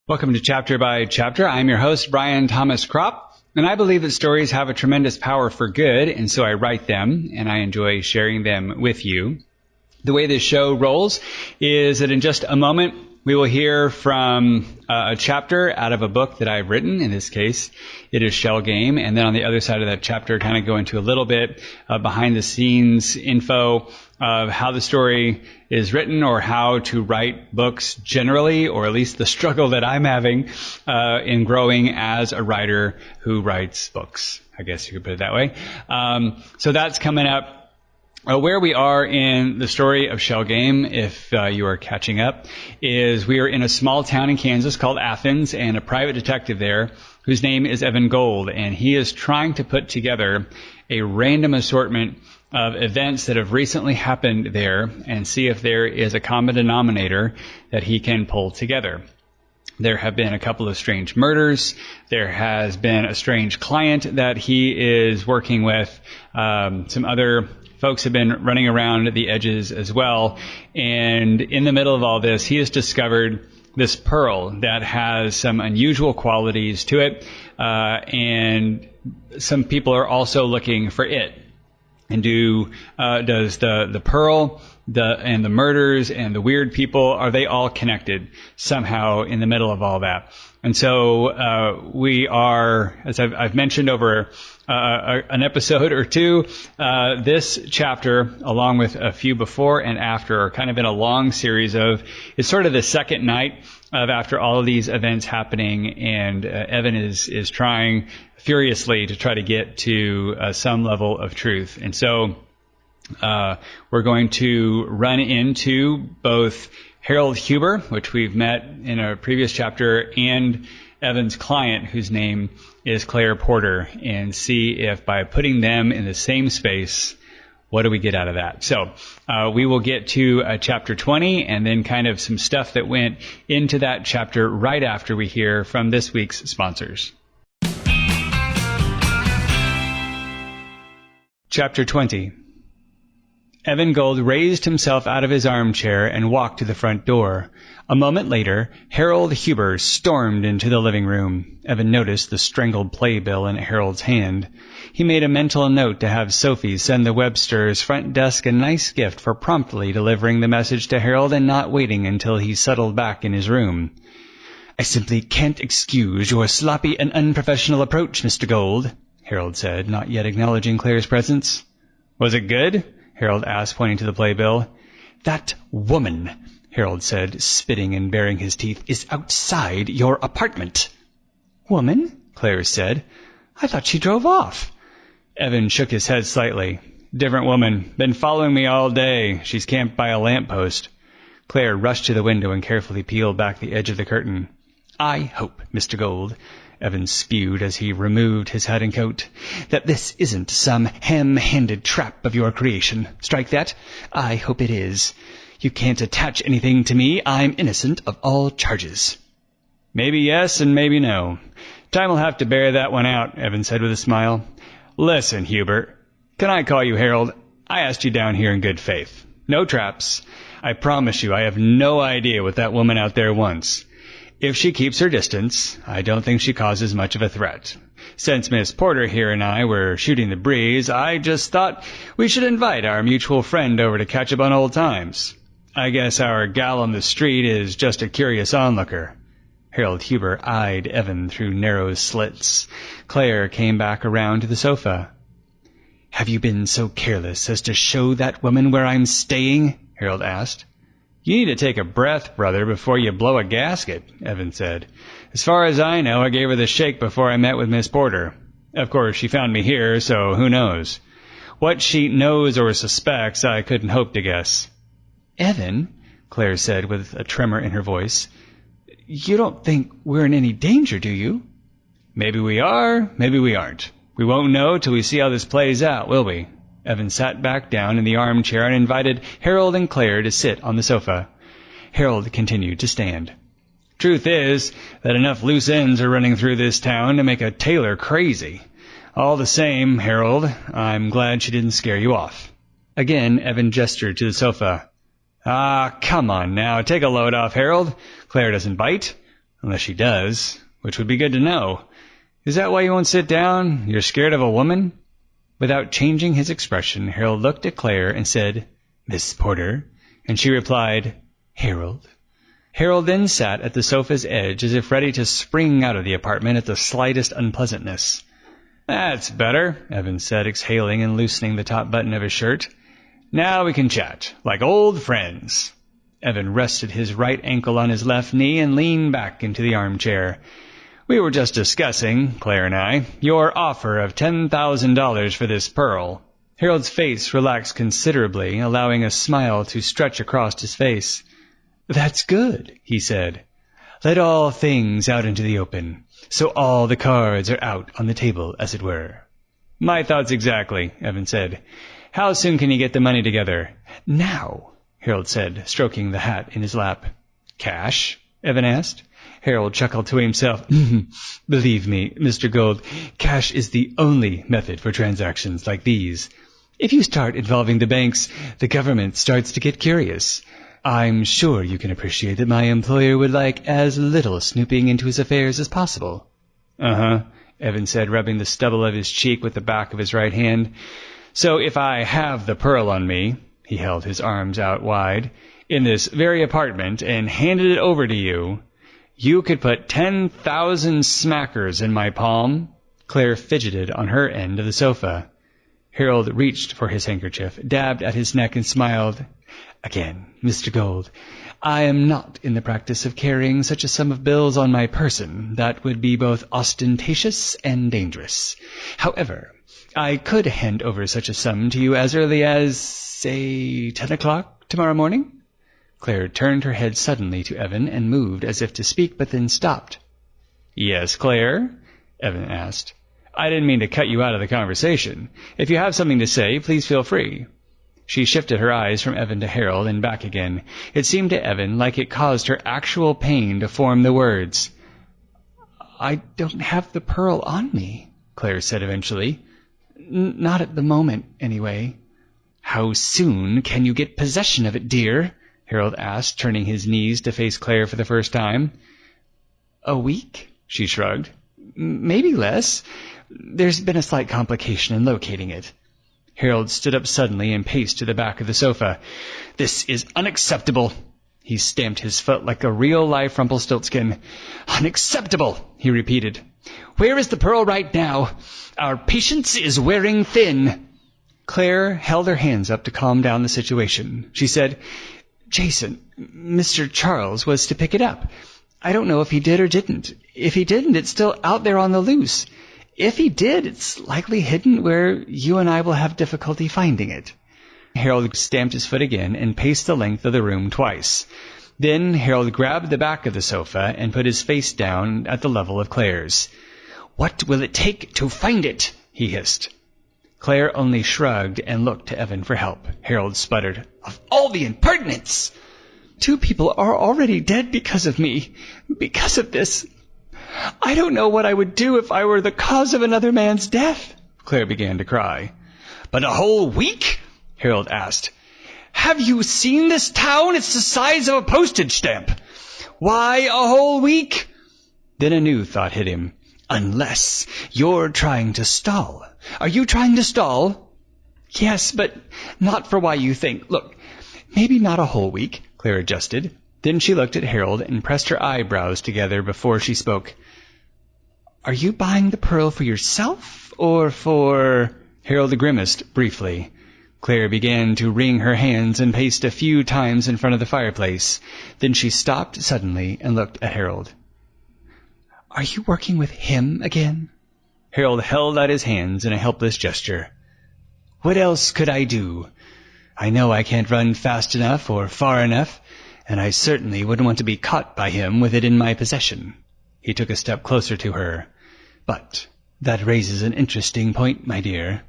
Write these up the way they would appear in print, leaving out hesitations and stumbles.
Welcome to Chapter by Chapter. I'm your host, Brian Thomas Kropp, and I believe that stories have a tremendous power for good, and so I write them, and I enjoy sharing them with you. The way this show rolls is that in just a moment, we will hear from a chapter out of a book that I've written. In this case, it is Shell Game. And then on the other side of that chapter, kind of go into a little bit behind the scenes info of how the story is written or how to write books generally, or at least the struggle that I'm having in growing as a writer who writes books. I guess you could put it that way. So that's coming up. Where we are in the story of Shell Game, if you are catching up, is we are in a small town in Kansas called Athens, and a private detective there whose name is Evan Gold, and he is trying to put together a random assortment of events that have recently happened there and see if there is a common denominator that he can pull together. There have been a couple of strange murders. There has been a strange client that he is working with. Some other folks have been running around the edges as well. And in the middle of all this, he has discovered this pearl that has some unusual qualities to it. And some people are also looking for it. And does the pearl and the murders and the weird people, are they all connected somehow in the middle of all that? And so we are, as I've mentioned over an episode or two, this chapter, along with a few before and after, are kind of in a long series of, it's sort of the second night of after all of these events happening, and Evan is trying furiously to try to get to some level of truth. And so we're going to run into both Harold Huber, which we've met in a previous chapter, and Evan's client, whose name is Clair Porter, and see if by putting them in the same space, what do we get out of that? So we will get to chapter 20 and then kind of some stuff that went into that chapter right after we hear from this week's sponsors. Chapter 20. Evan Gold raised himself out of his armchair and walked to the front door. A moment later, Harold Huber stormed into the living room. Evan noticed the strangled playbill in Harold's hand. He made a mental note to have Sophie send the Websters' front desk a nice gift for promptly delivering the message to Harold and not waiting until he settled back in his room. "I simply can't excuse your sloppy and unprofessional approach, Mr. Gold," Harold said, not yet acknowledging Claire's presence. "Was it good?" Harold asked, pointing to the playbill. "That woman," Harold said, spitting and baring his teeth, "is outside your apartment." "Woman?" Claire said. "I thought she drove off." Evan shook his head slightly. "Different woman. Been following me all day. She's camped by a lamppost." Claire rushed to the window and carefully peeled back the edge of the curtain. "I hope, Mr. Gold," Evan spewed as he removed his hat and coat, "that this isn't some ham-handed trap of your creation. Strike that. I hope it is. You can't attach anything to me. I'm innocent of all charges." "Maybe yes and maybe no. Time will have to bear that one out," Evan said with a smile. "Listen, Hubert. Can I call you Harold? I asked you down here in good faith. No traps. I promise you I have no idea what that woman out there wants. If she keeps her distance, I don't think she causes much of a threat. Since Miss Porter here and I were shooting the breeze, I just thought we should invite our mutual friend over to catch up on old times. I guess our gal on the street is just a curious onlooker." Harold Huber eyed Evan through narrow slits. Claire came back around to the sofa. "Have you been so careless as to show that woman where I'm staying?" Harold asked. "You need to take a breath, brother, before you blow a gasket," Evan said. "As far as I know, I gave her the shake before I met with Miss Porter. Of course, she found me here, so who knows? What she knows or suspects, I couldn't hope to guess." "Evan," Claire said with a tremor in her voice, "you don't think we're in any danger, do you?" "Maybe we are, maybe we aren't. We won't know till we see how this plays out, will we?" Evan sat back down in the armchair and invited Harold and Claire to sit on the sofa. Harold continued to stand. "Truth is that enough loose ends are running through this town to make a tailor crazy. All the same, Harold, I'm glad she didn't scare you off." Again, Evan gestured to the sofa. "Ah, come on now, take a load off, Harold. Claire doesn't bite. Unless she does, which would be good to know. Is that why you won't sit down? You're scared of a woman? Without changing his expression, Harold looked at Claire and said, Miss Porter, and she replied, Harold. Harold then sat at the sofa's edge as if ready to spring out of the apartment at the slightest unpleasantness. That's better, Evan said, exhaling and loosening the top button of his shirt. Now we can chat, like old friends. Evan rested his right ankle on his left knee and leaned back into the armchair. We were just discussing, Claire and I, your offer of $10,000 for this pearl. Harold's face relaxed considerably, allowing a smile to stretch across his face. That's good, he said. Let all things out into the open, so all the cards are out on the table, as it were. My thoughts exactly, Evan said. How soon can you get the money together? Now, Harold said, stroking the hat in his lap. Cash? Evan asked. Harold chuckled to himself. Believe me, Mr. Gold, cash is the only method for transactions like these. If you start involving the banks, the government starts to get curious. I'm sure you can appreciate that my employer would like as little snooping into his affairs as possible. Uh-huh, Evan said, rubbing the stubble of his cheek with the back of his right hand. So if I have the pearl on me, he held his arms out wide, in this very apartment and handed it over to you, you could put 10,000 smackers in my palm. Claire fidgeted on her end of the sofa. Harold reached for his handkerchief, dabbed at his neck, and smiled. Again, Mr. Gold, I am not in the practice of carrying such a sum of bills on my person. That would be both ostentatious and dangerous. However, I could hand over such a sum to you as early as, say, 10 o'clock tomorrow morning. Claire turned her head suddenly to Evan and moved as if to speak, but then stopped. Yes, Claire? Evan asked. I didn't mean to cut you out of the conversation. If you have something to say, please feel free. She shifted her eyes from Evan to Harold and back again. It seemed to Evan like it caused her actual pain to form the words. I don't have the pearl on me, Claire said eventually. Not at the moment, anyway. How soon can you get possession of it, dear? Harold asked, turning his knees to face Claire for the first time. A week? She shrugged. Maybe less. There's been a slight complication in locating it. Harold stood up suddenly and paced to the back of the sofa. This is unacceptable. He stamped his foot like a real-life Rumpelstiltskin. Unacceptable, he repeated. Where is the pearl right now? Our patience is wearing thin. Claire held her hands up to calm down the situation. She said, Jason, Mr. Charles was to pick it up. I don't know if he did or didn't. If he didn't, it's still out there on the loose. If he did, it's likely hidden where you and I will have difficulty finding it. Harold stamped his foot again and paced the length of the room twice. Then Harold grabbed the back of the sofa and put his face down at the level of Claire's. What will it take to find it? He hissed. Claire only shrugged and looked to Evan for help. Harold sputtered, Of all the impertinence! 2 people are already dead because of me. Because of this. I don't know what I would do if I were the cause of another man's death. Claire began to cry. But a whole week? Harold asked. Have you seen this town? It's the size of a postage stamp. Why a whole week? Then a new thought hit him. Unless you're trying to stall. Are you trying to stall? Yes, but not for why you think. Look, maybe not a whole week, Claire adjusted. Then she looked at Harold and pressed her eyebrows together before she spoke. Are you buying the pearl for yourself or for... Harold grimaced briefly. Claire began to wring her hands and paced a few times in front of the fireplace. Then she stopped suddenly and looked at Harold. Are you working with him again? Harold held out his hands in a helpless gesture. What else could I do? I know I can't run fast enough or far enough, and I certainly wouldn't want to be caught by him with it in my possession. He took a step closer to her. But that raises an interesting point, my dear.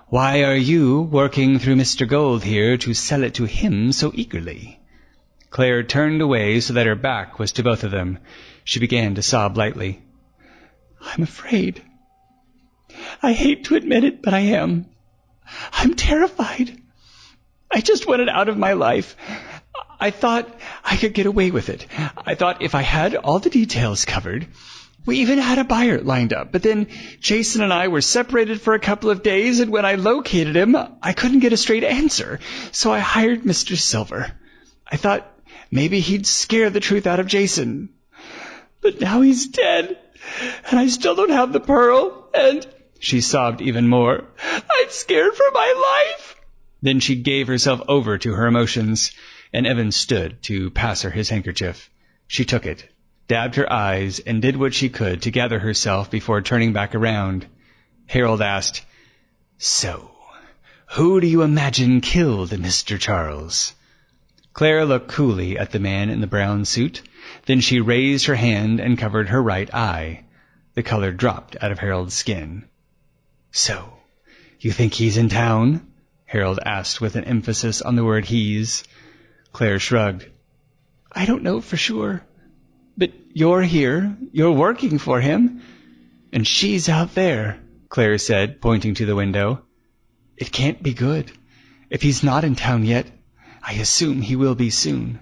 Why are you working through Mr. Gold here to sell it to him so eagerly? Claire turned away so that her back was to both of them. She began to sob lightly. I'm afraid. I hate to admit it, but I am. I'm terrified. I just want it out of my life. I thought I could get away with it. I thought if I had all the details covered. We even had a buyer lined up, but then Jason and I were separated for a couple of days, and when I located him, I couldn't get a straight answer, so I hired Mr. Silver. I thought maybe he'd scare the truth out of Jason. But now he's dead, and I still don't have the pearl, and... She sobbed even more. I'm scared for my life. Then she gave herself over to her emotions, and Evan stood to pass her his handkerchief. She took it, dabbed her eyes, and did what she could to gather herself before turning back around. Harold asked, "So, who do you imagine killed Mr. Charles?" Claire looked coolly at the man in the brown suit. Then she raised her hand and covered her right eye. The color dropped out of Harold's skin. "So, you think he's in town?" Harold asked with an emphasis on the word he's. Claire shrugged. "I don't know for sure. But you're here. You're working for him. And she's out there," Claire said, pointing to the window. "It can't be good. If he's not in town yet, I assume he will be soon.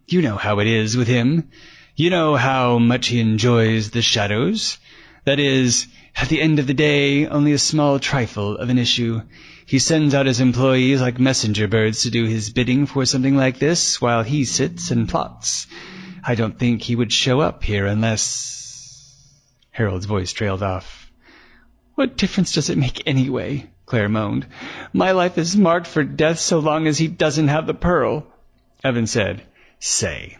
You know how it is with him. You know how much he enjoys the shadows. That is, at the end of the day, only a small trifle of an issue. He sends out his employees like messenger birds to do his bidding for something like this, while he sits and plots. I don't think he would show up here unless..." Harold's voice trailed off. "What difference does it make anyway?" Claire moaned. "My life is marked for death so long as he doesn't have the pearl." Evan said, "Say,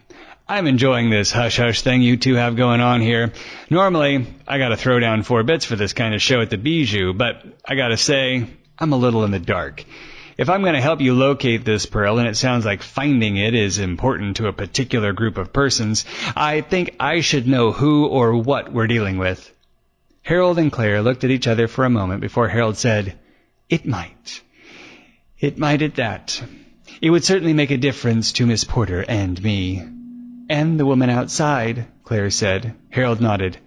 I'm enjoying this hush-hush thing you two have going on here. Normally, I gotta throw down 4 bits for this kind of show at the Bijou, but I gotta say, I'm a little in the dark. If I'm gonna help you locate this pearl, and it sounds like finding it is important to a particular group of persons, I think I should know who or what we're dealing with." Harold and Claire looked at each other for a moment before Harold said, "It might. It might at that. It would certainly make a difference to Miss Porter and me." "And the woman outside," Claire said. Harold nodded.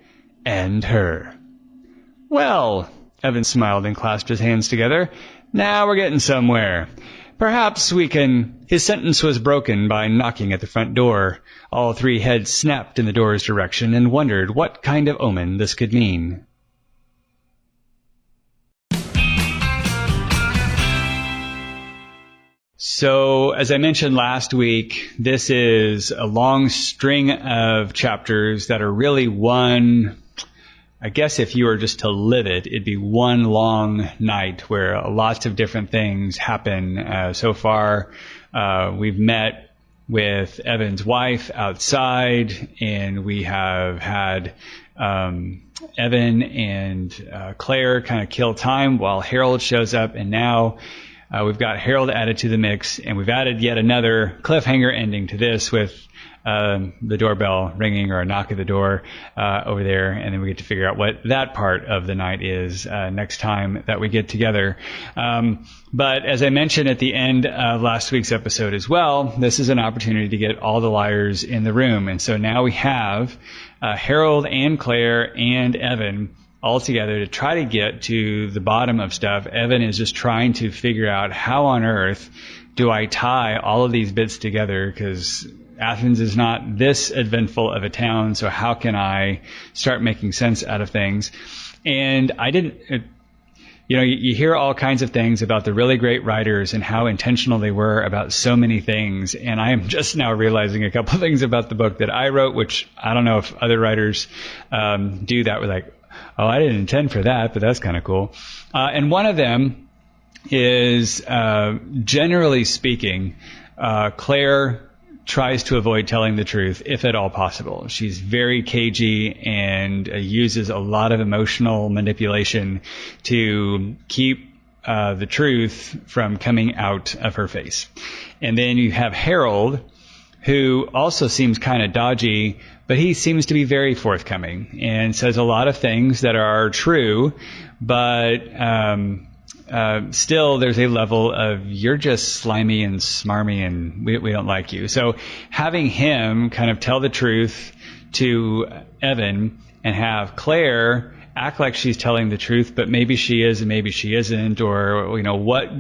"And her." "Well," Evan smiled and clasped his hands together, "now we're getting somewhere. Perhaps we can..." His sentence was broken by knocking at the front door. All 3 heads snapped in the door's direction and wondered what kind of omen this could mean. So, as I mentioned last week, this is a long string of chapters that are really one, I guess if you were just to live it, it'd be one long night where lots of different things happen. So far, we've met with Evan's wife outside, and we have had Evan and Claire kind of kill time while Harold shows up, and now we've got Harold added to the mix, and we've added yet another cliffhanger ending to this with the doorbell ringing or a knock at the door over there, and then we get to figure out what that part of the night is next time that we get together. But as I mentioned at the end of last week's episode as well, this is an opportunity to get all the liars in the room. And so now we have Harold and Claire and Evan all together to try to get to the bottom of stuff. Evan is just trying to figure out how on earth do I tie all of these bits together, because Athens is not this eventful of a town, so how can I start making sense out of things? And I didn't, you hear all kinds of things about the really great writers and how intentional they were about so many things, and I am just now realizing a couple of things about the book that I wrote, which I don't know if other writers do that. We're like, oh, I didn't intend for that, but that's kind of cool. And one of them is, generally speaking, Claire tries to avoid telling the truth, if at all possible. She's very cagey and uses a lot of emotional manipulation to keep the truth from coming out of her face. And then you have Harold, who also seems kind of dodgy, but he seems to be very forthcoming and says a lot of things that are true, but still there's a level of you're just slimy and smarmy and we don't like you. So having him kind of tell the truth to Evan and have Claire act like she's telling the truth, but maybe she is and maybe she isn't, or what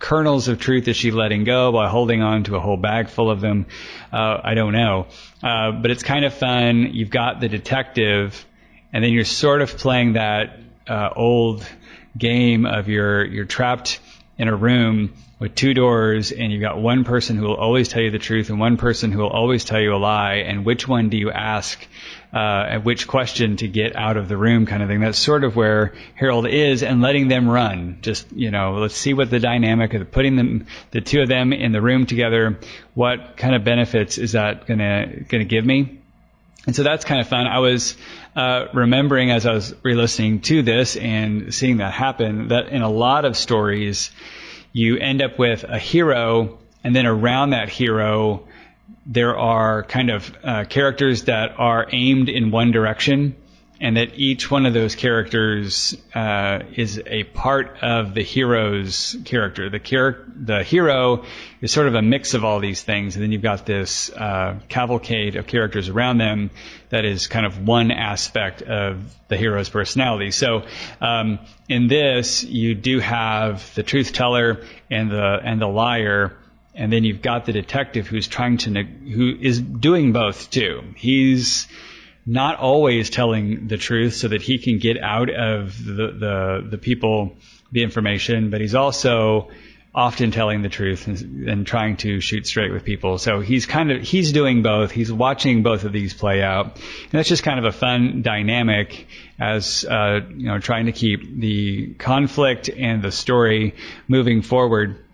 kernels of truth is she letting go by holding on to a whole bag full of them? I don't know. But it's kind of fun. You've got the detective, and then you're sort of playing that old game of you're trapped in a room with two doors, and you've got one person who will always tell you the truth and one person who will always tell you a lie, and which one do you ask, and which question to get out of the room, kind of thing. That's sort of where Harold is, and letting them run. Just, let's see what the dynamic of putting the two of them in the room together, what kind of benefits is that gonna give me? And so that's kind of fun. I was remembering as I was re-listening to this and seeing that happen, that in a lot of stories, you end up with a hero, and then around that hero, there are kind of characters that are aimed in one direction, and that each one of those characters is a part of the hero's character. The hero is sort of a mix of all these things, and then you've got this cavalcade of characters around them that is kind of one aspect of the hero's personality. So in this, you do have the truth teller and the liar, and then you've got the detective who is doing both too. He's not always telling the truth so that he can get out of the people the information, but he's also often telling the truth and trying to shoot straight with people. So he's doing both. He's watching both of these play out, and that's just kind of a fun dynamic as trying to keep the conflict and the story moving forward.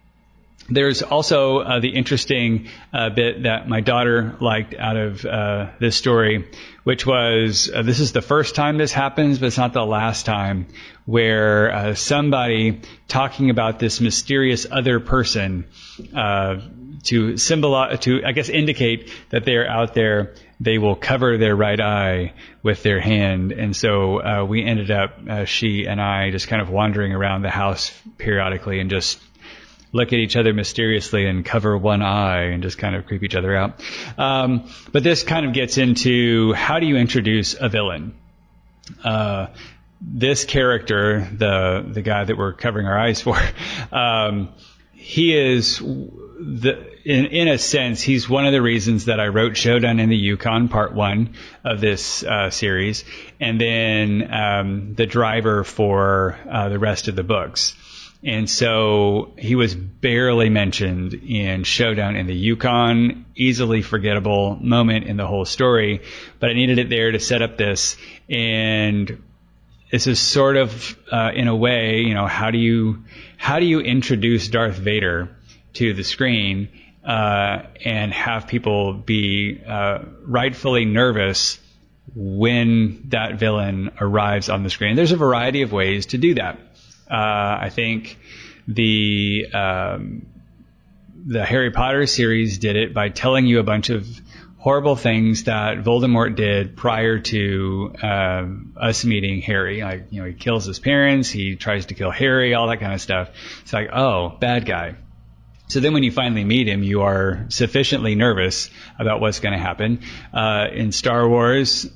There's also the interesting bit that my daughter liked out of this story, which was, this is the first time this happens, but it's not the last time, where somebody talking about this mysterious other person to I guess indicate that they're out there, they will cover their right eye with their hand. And so we ended up, she and I, just kind of wandering around the house periodically and just look at each other mysteriously and cover one eye and just kind of creep each other out. But this kind of gets into, how do you introduce a villain? This character, the guy that we're covering our eyes for, he is, in a sense, he's one of the reasons that I wrote Showdown in the Yukon, part 1 of this series, and then the driver for the rest of the books. And so he was barely mentioned in Showdown in the Yukon, easily forgettable moment in the whole story, but I needed it there to set up this. And this is sort of, in a way, how do you introduce Darth Vader to the screen and have people be rightfully nervous when that villain arrives on the screen? There's a variety of ways to do that. I think the Harry Potter series did it by telling you a bunch of horrible things that Voldemort did prior to us meeting Harry. Like, he kills his parents, he tries to kill Harry, all that kind of stuff. It's like, oh, bad guy. So then when you finally meet him, you are sufficiently nervous about what's going to happen. In Star Wars,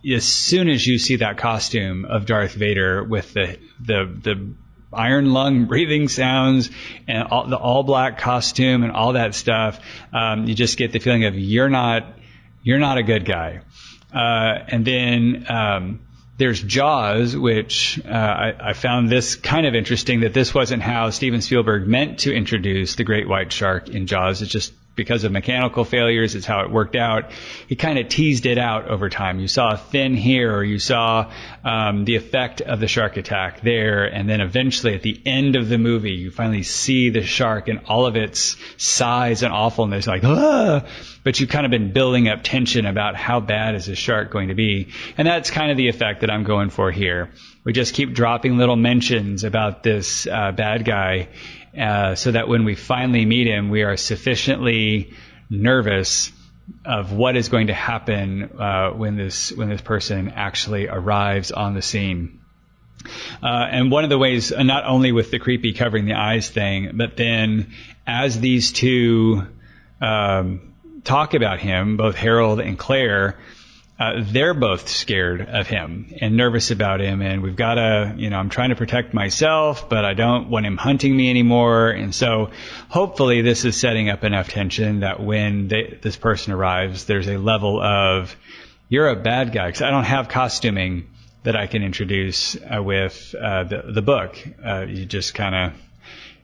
as soon as you see that costume of Darth Vader with the iron lung breathing sounds and the all black costume and all that stuff, you just get the feeling of you're not a good guy. And then there's Jaws, which I found this kind of interesting, that this wasn't how Steven Spielberg meant to introduce the great white shark in Jaws. It's just because of mechanical failures, it's how it worked out. He kind of teased it out over time. You saw a fin here, or you saw the effect of the shark attack there, and then eventually at the end of the movie, you finally see the shark in all of its size and awfulness, like, ah! But you've kind of been building up tension about how bad is this shark going to be. And that's kind of the effect that I'm going for here. We just keep dropping little mentions about this bad guy, so that when we finally meet him, we are sufficiently nervous of what is going to happen when this person actually arrives on the scene. And one of the ways, not only with the creepy covering the eyes thing, but then as these two talk about him, both Harold and Claire, they're both scared of him and nervous about him, and we've got to, I'm trying to protect myself, but I don't want him hunting me anymore. And so hopefully this is setting up enough tension that when this person arrives, there's a level of, you're a bad guy, because I don't have costuming that I can introduce with the book. You just kind of,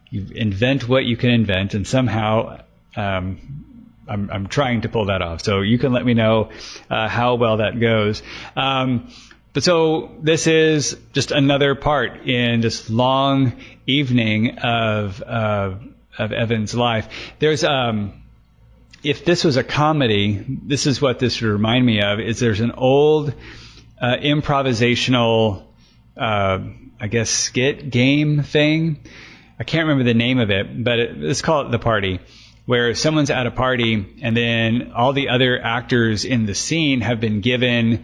you invent what you can invent, and somehow I'm trying to pull that off. So you can let me know how well that goes. But so this is just another part in this long evening of Evan's life. There's if this was a comedy, this is what this would remind me of. Is there's an old improvisational, I guess, skit game thing. I can't remember the name of it, but let's call it The Party, where someone's at a party and then all the other actors in the scene have been given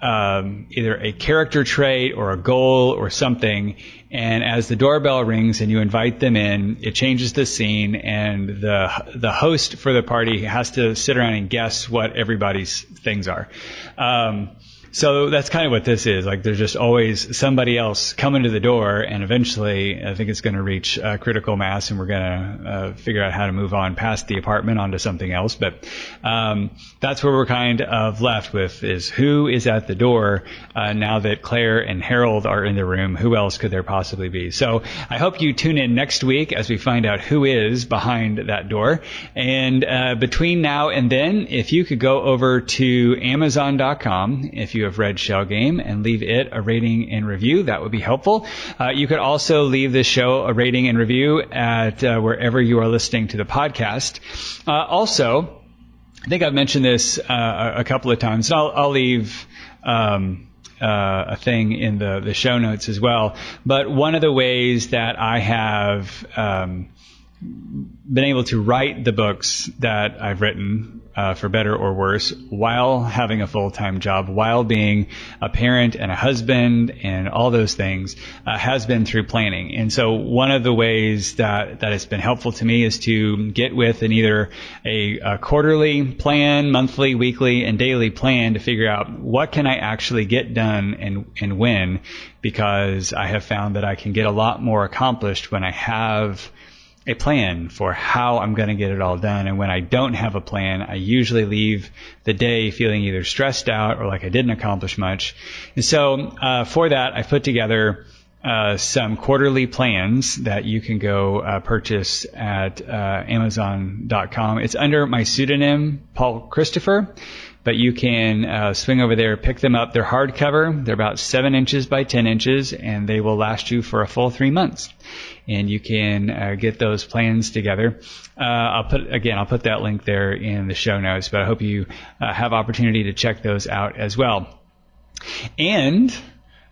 either a character trait or a goal or something. And as the doorbell rings and you invite them in, it changes the scene, and the host for the party has to sit around and guess what everybody's things are. So that's kind of what this is. Like, there's just always somebody else coming to the door, and eventually I think it's going to reach critical mass, and we're going to figure out how to move on past the apartment onto something else. But that's where we're kind of left with, is who is at the door now that Claire and Harold are in the room. Who else could there possibly be? So I hope you tune in next week as we find out who is behind that door. And between now and then, if you could go over to Amazon.com, if you have read Shell Game, and leave it a rating and review, that would be helpful. You could also leave this show a rating and review at wherever you are listening to the podcast. Also, I think I've mentioned this a couple of times, and I'll leave a thing in the show notes as well. But one of the ways that I have been able to write the books that I've written, for better or worse, while having a full-time job, while being a parent and a husband and all those things, has been through planning. And so one of the ways that it's been helpful to me is to get with either a quarterly plan, monthly, weekly, and daily plan to figure out what can I actually get done and when, because I have found that I can get a lot more accomplished when I have a plan for how I'm going to get it all done. And when I don't have a plan, I usually leave the day feeling either stressed out or like I didn't accomplish much. And so for that, I've put together some quarterly plans that you can go purchase at Amazon.com. It's under my pseudonym, Paul Christopher, but you can swing over there, pick them up. They're hardcover. They're about 7 inches by 10 inches, and they will last you for a full 3 months. And you can get those plans together. I'll put that link there in the show notes, but I hope you have opportunity to check those out as well. And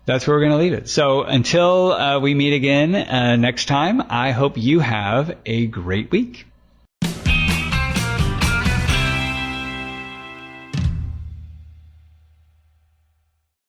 that's where we're going to leave it. So until we meet again next time, I hope you have a great week.